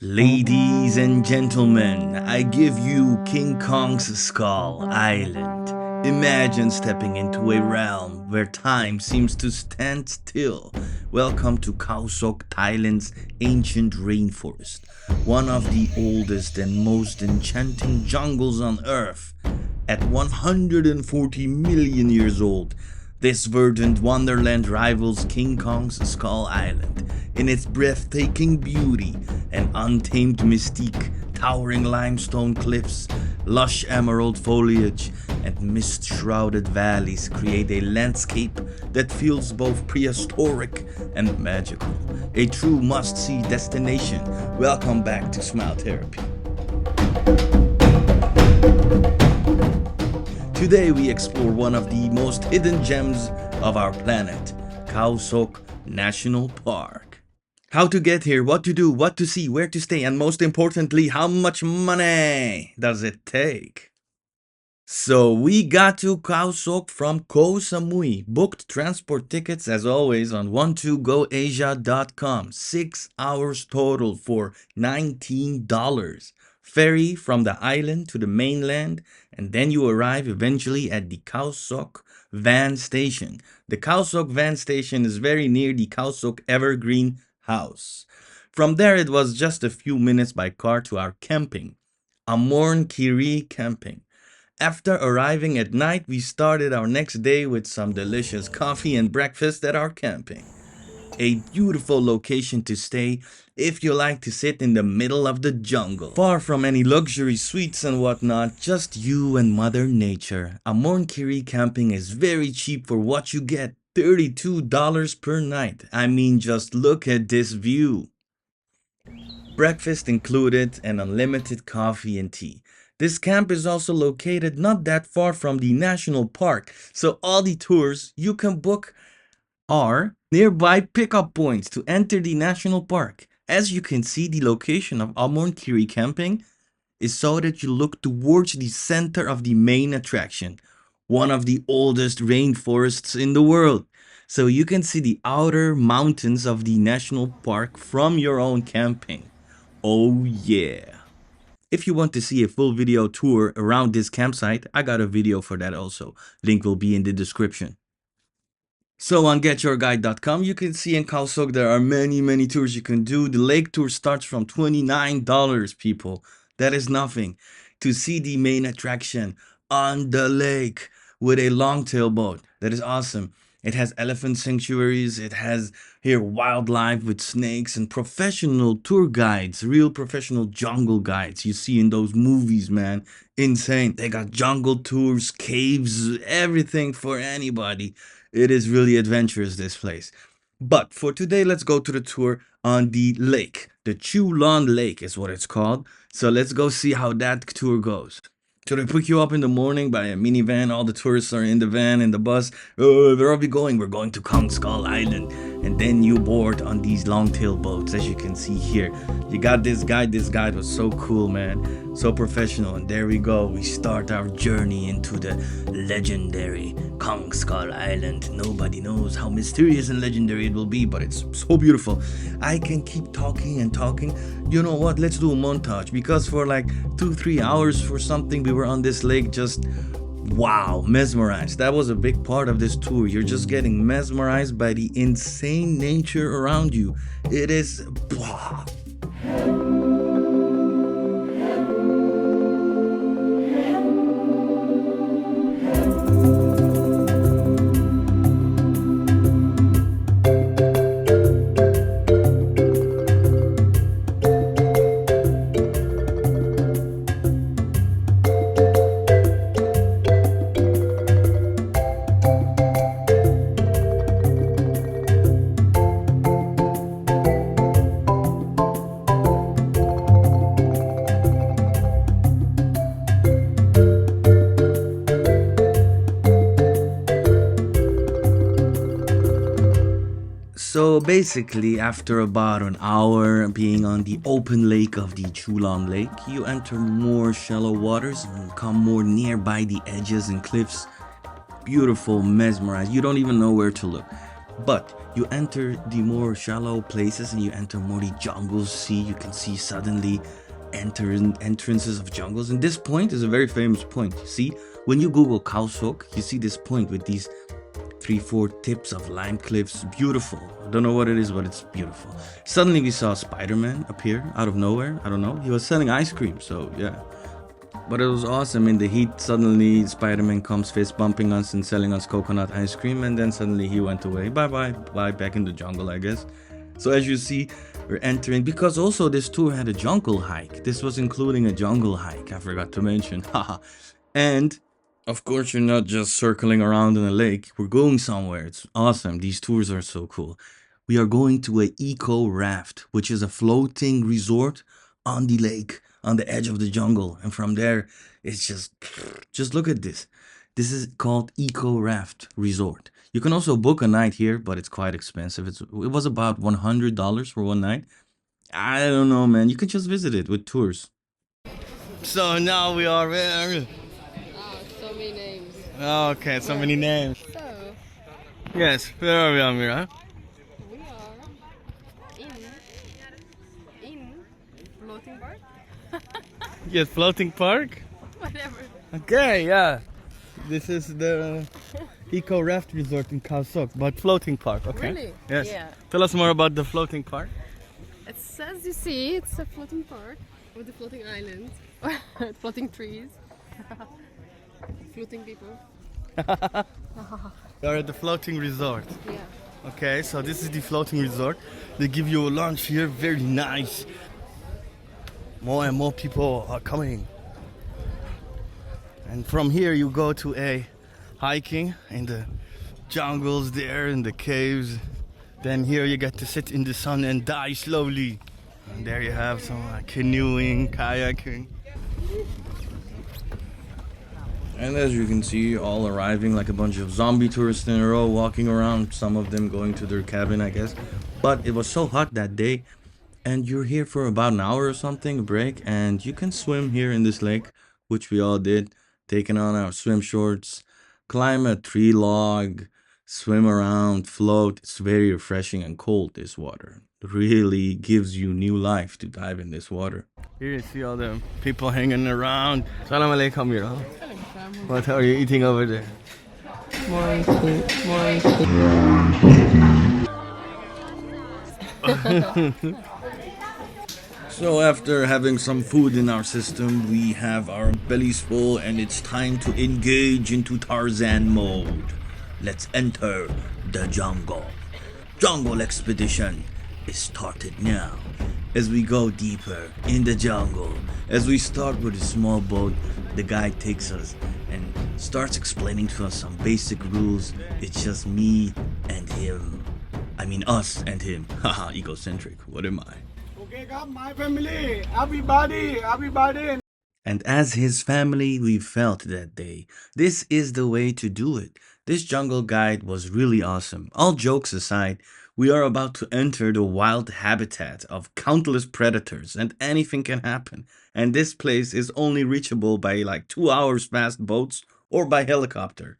Ladies and gentlemen, I give you King Kong's Skull Island. Imagine stepping into a realm where time seems to stand still. Welcome to Khao Sok, Thailand's ancient rainforest, one of the oldest and most enchanting jungles on earth. At 140 million years old, this verdant wonderland rivals King Kong's Skull Island in its breathtaking beauty and untamed mystique. Towering limestone cliffs, lush emerald foliage, and mist-shrouded valleys create a landscape that feels both prehistoric and magical. A true must-see destination. Welcome back to Smile Therapy. Today we explore one of the most hidden gems of our planet, Khao Sok National Park. How to get here, what to do, what to see, where to stay, and most importantly, how much money does it take? So we got to Khao Sok from Koh Samui, booked transport tickets as always on 12goasia.com, 6 hours total for $19. Ferry from the island to the mainland, and then you arrive eventually at the Khao Sok van station. The Khao Sok van station is very near the Khao Sok Evergreen house. From there it was just a few minutes by car to our camping, Amorn Kiri camping. After arriving at night, we started our next day with some delicious coffee and breakfast at our camping. A beautiful location to stay if you like to sit in the middle of the jungle. Far from any luxury suites and whatnot, just you and Mother Nature. Amorn Kiri camping is very cheap for what you get. $32 per night. I mean, just look at this view. Breakfast included and unlimited coffee and tea. This camp is also located not that far from the national park, so all the tours you can book are nearby pickup points to enter the national park. As you can see, the location of Amorn Kiri camping is so that you look towards the center of the main attraction, one of the oldest rainforests in the world. So you can see the outer mountains of the national park from your own camping. Oh yeah. If you want to see a full video tour around this campsite, I got a video for that also. Link will be in the description. So on getyourguide.com, you can see in Khao Sok there are many tours you can do. The lake tour starts from $29, people. That is nothing. To see the main attraction on the lake with a long-tail boat. That is awesome. It has elephant sanctuaries. It has here wildlife with snakes and professional tour guides, real professional jungle guides you see in those movies, man. Insane. They got jungle tours, caves, everything for anybody. It is really adventurous, this place. But for today, let's go to the tour on the lake. The Chulon Lake is what it's called. So let's go see how that tour goes. So they pick you up in the morning by a minivan. All the tourists are in the van, in the bus. Where are we going? We're going to Kong Skull Island. And then you board on these long-tail boats, as you can see here. You got this guide. This guide was so cool, man. So professional. And there we go. We start our journey into the legendary Kong Skull Island. Nobody knows how mysterious and legendary it will be, but it's so beautiful. I can keep talking and talking. You know what? Let's do a montage, because for like 2-3 hours for something we were on this lake, just wow, mesmerized. That was a big part of this tour. You're just getting mesmerized by the insane nature around you. It is wow. So basically, after about an hour being on the open lake of the Chulon Lake, you enter more shallow waters and come more nearby the edges and cliffs. Beautiful, mesmerized. You don't even know where to look. But you enter the more shallow places and you enter more the jungles. See, you can see suddenly entrances of jungles. And this point is a very famous point. See, when you Google Khao Sok, you see this point with these 3-4 tips of lime cliffs. Beautiful. I don't know what it is, but it's beautiful. Suddenly we saw Spider-Man appear out of nowhere. I don't know. He was selling ice cream, so yeah. But it was awesome. In the heat, suddenly Spider-Man comes fist bumping us and selling us coconut ice cream, and then suddenly he went away. Bye, back in the jungle, I guess. So as you see, we're entering, because also this tour had a jungle hike. This was including a jungle hike, I forgot to mention. Haha. And of course, you're not just circling around in a lake. We're going somewhere. It's awesome. These tours are so cool. We are going to a eco raft, which is a floating resort on the lake, on the edge of the jungle. And from there, it's just look at this. This is called Eco Raft Resort. You can also book a night here, but it's quite expensive. It was about $100 for one night. I don't know, man. You can just visit it with tours. So now we are where? So many names. Okay, so many names. So, Yes, where are we, Amira? we are in floating park. Yes, floating park. Whatever. Okay, yeah. This is the Eco Raft Resort in Khao Sok, but floating park, okay? Really? Yes. Yeah. Tell us more about the floating park. It's, as you see, it's a floating park with the floating islands, floating trees, floating people. You're at the floating resort. Yeah. Okay, so this is the floating resort. They give you a lunch here, very nice. More and more people are coming. And from here you go to a hiking in the jungles there, in the caves. Then here you get to sit in the sun and die slowly. And there you have some canoeing, kayaking. And as you can see, all arriving like a bunch of zombie tourists in a row, walking around, some of them going to their cabin, I guess. But it was so hot that day, and you're here for about an hour or something, a break, and you can swim here in this lake, which we all did, taking on our swim shorts, climb a tree log, swim around, float. It's very refreshing and cold, this water. It really gives you new life to dive in this water. Here you see all the people hanging around. Salam alaikum, Mira. What are you eating over there? So after having some food in our system, we have our bellies full and it's time to engage into Tarzan mode. Let's enter the jungle. Jungle expedition is started now. As we go deeper in the jungle, as we start with a small boat, the guide takes us and starts explaining to us some basic rules. It's just me and him. I mean us and him. Haha, egocentric. What am I? Okay, come, my family, everybody. And as his family, we felt that day. This is the way to do it. This jungle guide was really awesome. All jokes aside, we are about to enter the wild habitat of countless predators and anything can happen. And this place is only reachable by like 2 hours fast boats or by helicopter.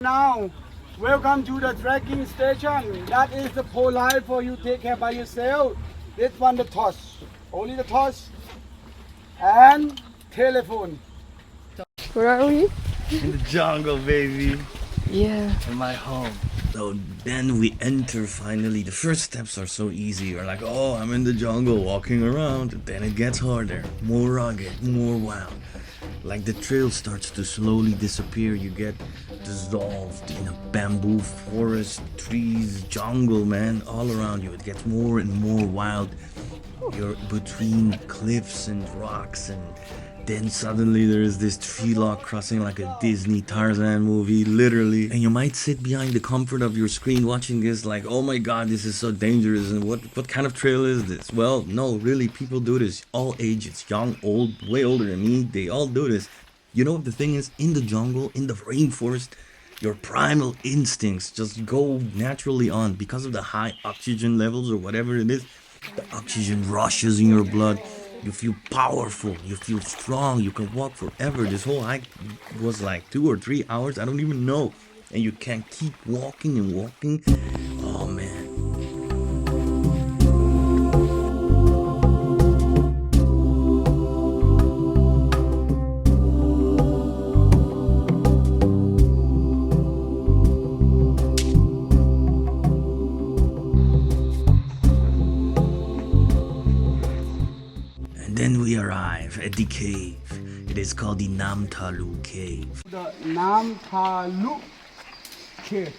Now, welcome to the trekking station. That is the pole line for you take care by yourself. This one the toss, only the toss, and telephone. Where are we? In the jungle, baby. Yeah. In my home. So then we enter finally. The first steps are so easy. You're like, oh, I'm in the jungle walking around. Then it gets harder, more rugged, more wild. Like the trail starts to slowly disappear. You get dissolved in a bamboo forest, trees, jungle, man, all around you. It gets more and more wild. You're between cliffs and rocks, and then suddenly there is this tree log crossing like a Disney Tarzan movie, literally. And you might sit behind the comfort of your screen watching this like, oh my god, this is so dangerous, and what kind of trail is this? Well, no, really, people do this. All ages, young, old, way older than me, they all do this. You know what the thing is? In the jungle, in the rainforest, your primal instincts just go naturally on because of the high oxygen levels or whatever it is. The oxygen rushes in your blood. You feel powerful, you feel strong, you can walk forever. This whole hike was like 2 or 3 hours, I don't even know. And you can keep walking and walking. Oh And then we arrive at the cave. It is called the Nam Talu Cave. The Nam Talu Cave.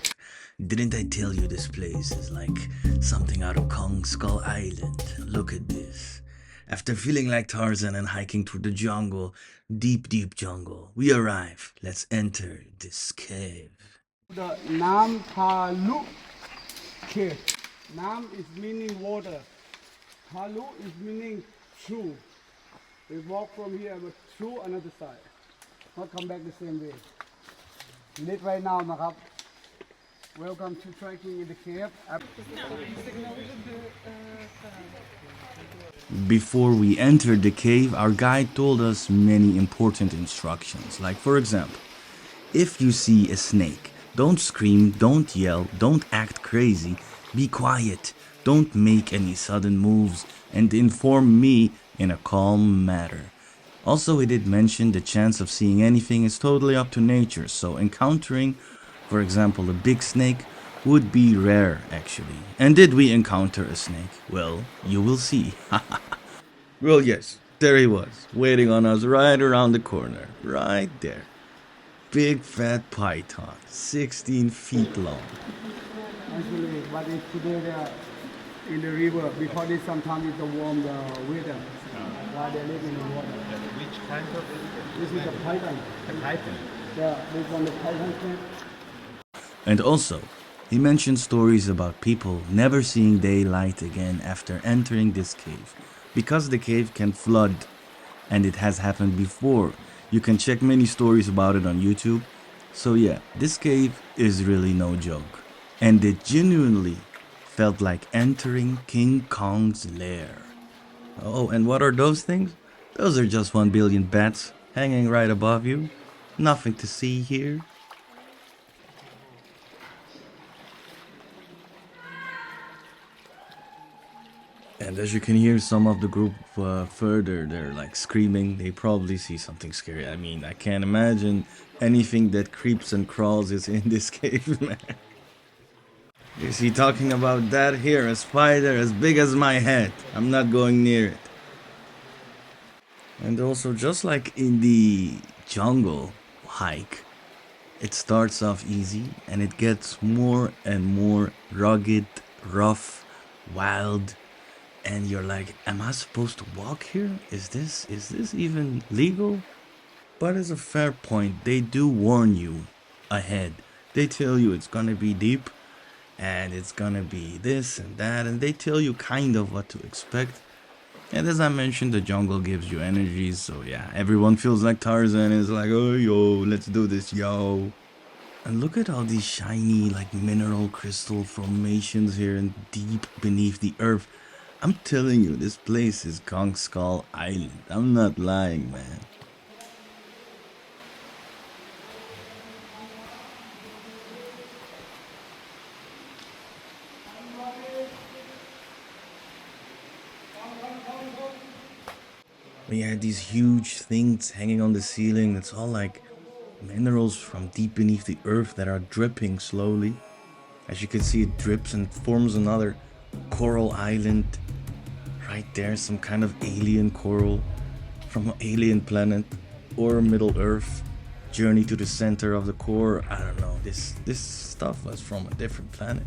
Didn't I tell you this place is like something out of Kong Skull Island? Look at this. After feeling like Tarzan and hiking through the jungle, deep, deep jungle, we arrive. Let's enter this cave. The Nam Talu Cave. Nam is meaning water. Talu is meaning through. We walk from here but through another side. Not come back the same way. Lit right now,นะครับ. Welcome to trekking in the cave. Before we entered the cave, our guide told us many important instructions. Like, for example, if you see a snake, don't scream, don't yell, don't act crazy, be quiet, don't make any sudden moves, and inform me in a calm manner. Also, he did mention the chance of seeing anything is totally up to nature, so encountering, for example, a big snake would be rare actually. And did we encounter a snake? Well, you will see. Well, yes, there he was, waiting on us right around the corner, right there. Big fat python, 16 feet long. Actually, but if today they are in the river because it sometimes it's a warm weather. Why they live in the water? Which kind of This is the python. a python? Yeah, this one the python cave. And also, he mentioned stories about people never seeing daylight again after entering this cave, because the cave can flood, and it has happened before. You can check many stories about it on YouTube. So yeah, this cave is really no joke. And it genuinely felt like entering King Kong's lair. Oh, and what are those things? Those are just 1 billion bats hanging right above you. Nothing to see here. And as you can hear, some of the group further, they're like screaming. They probably see something scary. I mean, I can't imagine anything that creeps and crawls is in this cave, man. Is he talking about that here? A spider as big as my head. I'm not going near it. And also, just like in the jungle hike, it starts off easy and it gets more and more rugged, rough, wild. And you're like, am I supposed to walk here? Is this even legal? But as a fair point, they do warn you ahead. They tell you it's gonna be deep and it's gonna be this and that, and they tell you kind of what to expect. And as I mentioned, the jungle gives you energy, so yeah, everyone feels like Tarzan is like, oh yo, let's do this, yo. And look at all these shiny like mineral crystal formations here and deep beneath the earth. I'm telling you, this place is Kong Skull Island. I'm not lying, man. We had these huge things hanging on the ceiling. It's all like minerals from deep beneath the earth that are dripping slowly. As you can see, it drips and forms another coral island. Right there, some kind of alien coral from an alien planet or Middle Earth. Journey to the center of the core. I don't know. This stuff was from a different planet.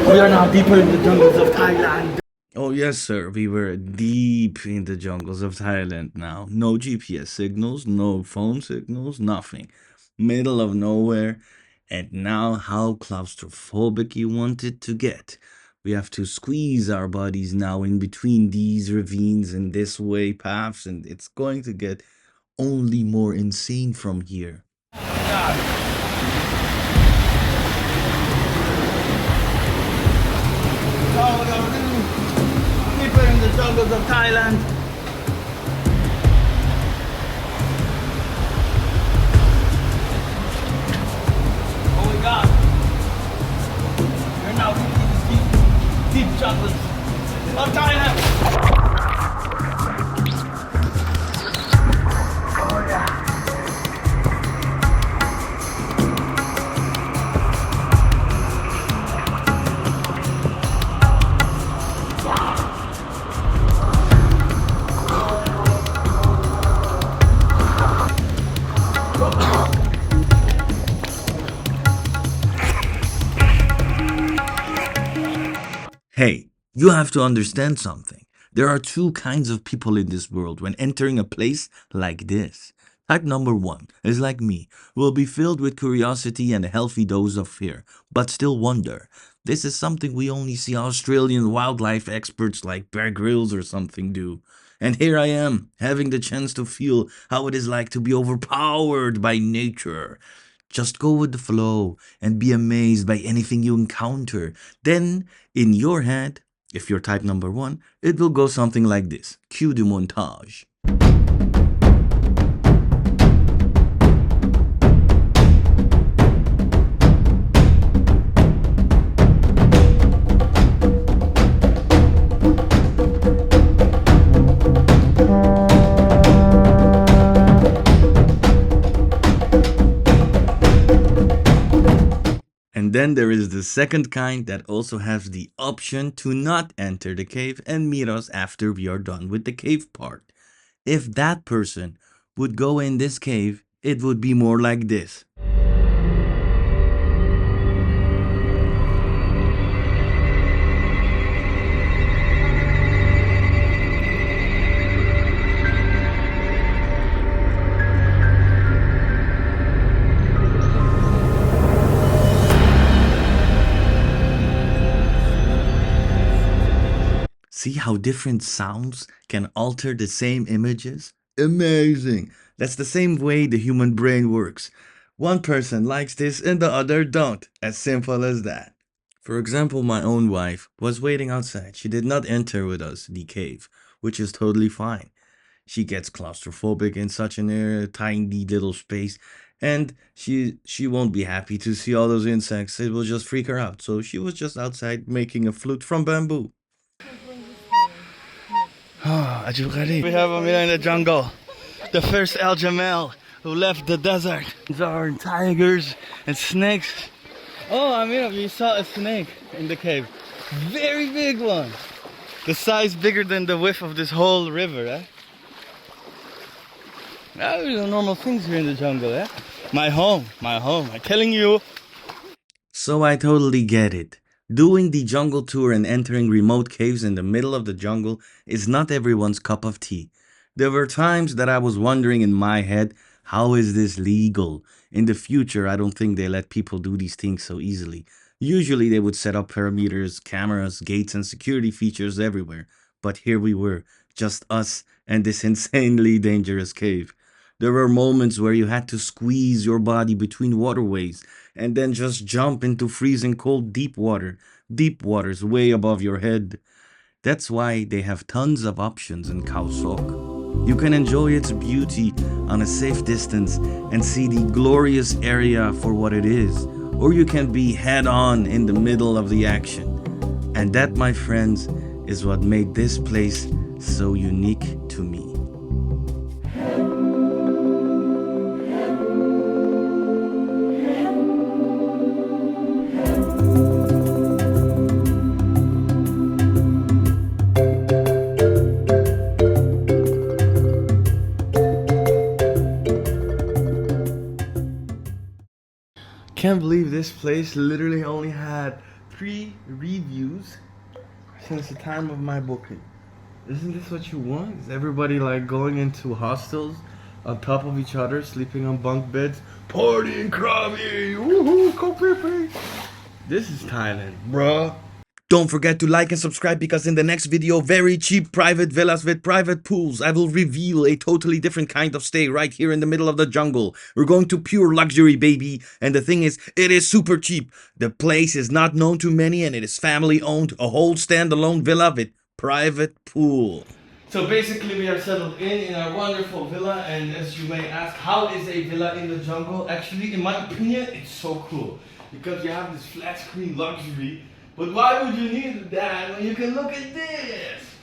We are now deeper in the jungles of Thailand. Oh yes, sir. We were deep in the jungles of Thailand now. No GPS signals, no phone signals, nothing. Middle of nowhere. And now how claustrophobic you want it to get. We have to squeeze our bodies now in between these ravines and this way paths, and it's going to get only more insane from here. Yeah. เ jungles of Thailand. Oh my god. We're now in these deep jungles of Thailand. Hey, you have to understand something. There are two kinds of people in this world when entering a place like this. Type number one is like me, will be filled with curiosity and a healthy dose of fear, but still wonder. This is something we only see Australian wildlife experts like Bear Grylls or something do. And here I am, having the chance to feel how it is like to be overpowered by nature. Just go with the flow and be amazed by anything you encounter. Then, in your head, if you're type number one, it will go something like this. Cue the montage. And then there is the second kind that also has the option to not enter the cave and meet us after we are done with the cave part. If that person would go in this cave, it would be more like this. See how different sounds can alter the same images? Amazing! That's the same way the human brain works. One person likes this and the other don't. As simple as that. For example, my own wife was waiting outside. She did not enter with us the cave, which is totally fine. She gets claustrophobic in such an tiny little space, and she won't be happy to see all those insects. It will just freak her out. So she was just outside making a flute from bamboo. Are you ready? We have him here in the jungle. The first El Jamel who left the desert. These are tigers and snakes. Oh, I mean, we saw a snake in the cave. Very big one. The size bigger than the width of this whole river, eh? These are normal things here in the jungle, eh? My home. I'm telling you. So I totally get it. Doing the jungle tour and entering remote caves in the middle of the jungle is not everyone's cup of tea. There were times that I was wondering in my head, how is this legal? In the future, I don't think they let people do these things so easily. Usually they would set up perimeters, cameras, gates, and security features everywhere. But here we were, just us and this insanely dangerous cave. There were moments where you had to squeeze your body between waterways and then just jump into freezing cold deep waters way above your head. That's why they have tons of options in Khao Sok. You can enjoy its beauty on a safe distance and see the glorious area for what it is, or you can be head on in the middle of the action. And that, my friends, is what made this place so unique to me. Can't believe this place literally only had 3 reviews since the time of my booking. Isn't this what you want? Is everybody like going into hostels on top of each other, sleeping on bunk beds, partying krabi, woohoo, kopipi. This is Thailand, bruh. Don't forget to like and subscribe because in the next video, very cheap private villas with private pools, I will reveal a totally different kind of stay right here in the middle of the jungle. We're going to pure luxury, baby. And the thing is, it is super cheap. The place is not known to many and it is family owned, a whole standalone villa with private pool. So basically we are settled in our wonderful villa, and as you may ask, how is a villa in the jungle? Actually, in my opinion, it's so cool because you have this flat screen luxury, but why would you need that when you can look at this?